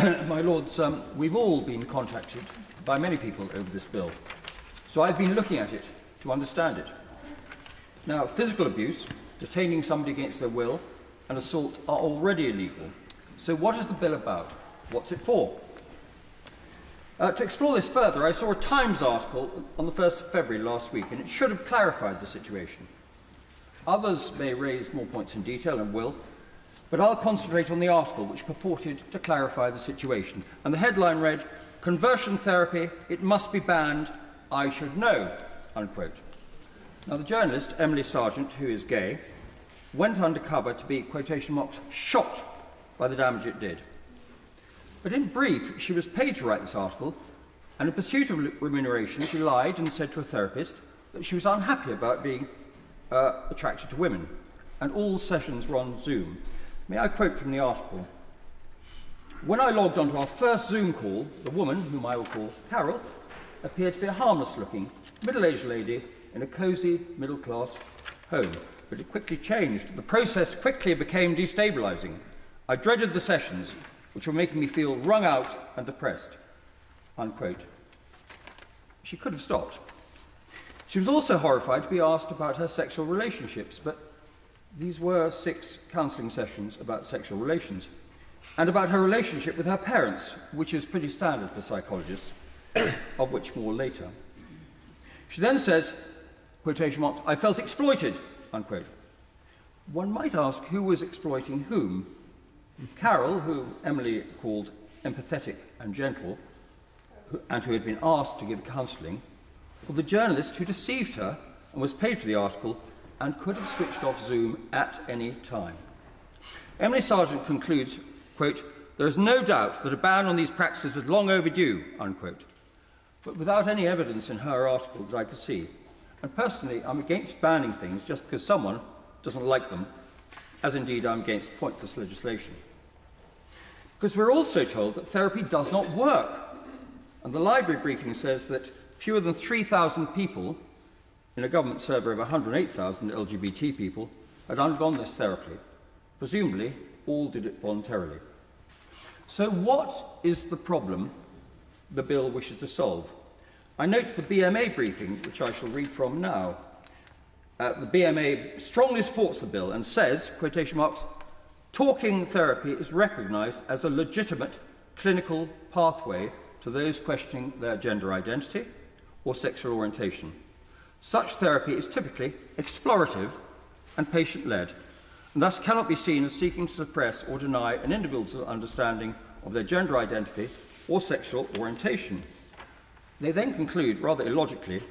My Lords, we've all been contacted by many people over this bill, so I've been looking at it to understand it. Now, physical abuse, detaining somebody against their will, and assault are already illegal. So what is the bill about? What's it for? To explore this further, I saw a Times article on the 1st of February last week, and it should have clarified the situation. Others may raise more points in detail and will, but I'll concentrate on the article which purported to clarify the situation. And the headline read, "Conversion therapy, it must be banned, I should know," unquote. Now, the journalist, Emily Sargent, who is gay, went undercover to be, quotation marks, shocked by the damage it did. But in brief, she was paid to write this article, and in pursuit of remuneration, she lied and said to a therapist that she was unhappy about being attracted to women, and all sessions were on Zoom. May I quote from the article? "When I logged onto our first Zoom call, the woman, whom I will call Carol, appeared to be a harmless-looking, middle-aged lady in a cosy, middle-class home. But it quickly changed. The process quickly became destabilising. I dreaded the sessions, which were making me feel wrung out and depressed," unquote. She could have stopped. She was also horrified to be asked about her sexual relationships, but these were 6 counselling sessions about sexual relations, and about her relationship with her parents, which is pretty standard for psychologists, of which more later. She then says, quotation mark, "I felt exploited," unquote. One might ask who was exploiting whom. Carol, who Emily called empathetic and gentle, and who had been asked to give counselling, or the journalist who deceived her and was paid for the article and could have switched off Zoom at any time. Emily Sargent concludes, quote, "There is no doubt that a ban on these practices is long overdue," unquote, but without any evidence in her article that I could see. And personally, I'm against banning things just because someone doesn't like them, as indeed I'm against pointless legislation. Because we're also told that therapy does not work, and the library briefing says that fewer than 3,000 people in a government survey of 108,000 LGBT people had undergone this therapy. Presumably, all did it voluntarily. So what is the problem the bill wishes to solve? I note the BMA briefing, which I shall read from now. The BMA strongly supports the bill and says, quotation marks, "Talking therapy is recognised as a legitimate clinical pathway to those questioning their gender identity or sexual orientation. Such therapy is typically explorative and patient-led, and thus cannot be seen as seeking to suppress or deny an individual's understanding of their gender identity or sexual orientation." They then conclude, rather illogically,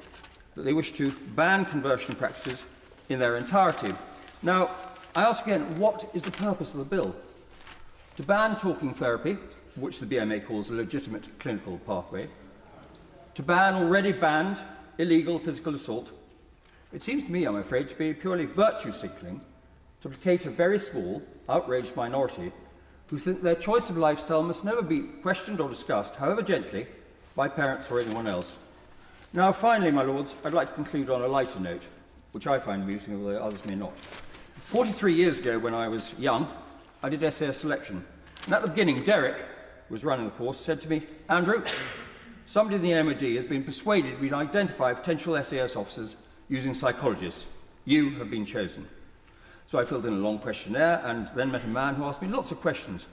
that they wish to ban conversion practices in their entirety. Now, I ask again, what is the purpose of the bill? To ban talking therapy, which the BMA calls a legitimate clinical pathway, to ban already banned illegal physical assault. It seems to me, I'm afraid, to be purely virtue signalling to placate a very small, outraged minority who think their choice of lifestyle must never be questioned or discussed, however gently, by parents or anyone else. Now, finally, my Lords, I'd like to conclude on a lighter note, which I find amusing, although others may not. 43 years ago, when I was young, I did SAS selection. And at the beginning, Derek, who was running the course, said to me, "Andrew, somebody in the MOD has been persuaded we'd identify potential SAS officers using psychologists. You have been chosen." So I filled in a long questionnaire and then met a man who asked me lots of questions.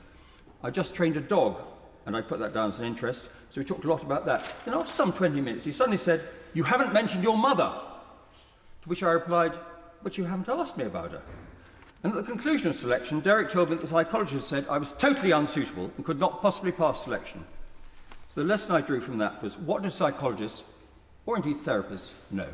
I just trained a dog, and I put that down as an interest, so we talked a lot about that. Then after some 20 minutes, he suddenly said, "You haven't mentioned your mother." To which I replied, "But you haven't asked me about her." And at the conclusion of selection, Derek told me that the psychologist said I was totally unsuitable and could not possibly pass selection. So the lesson I drew from that was, what do psychologists, or indeed therapists, know?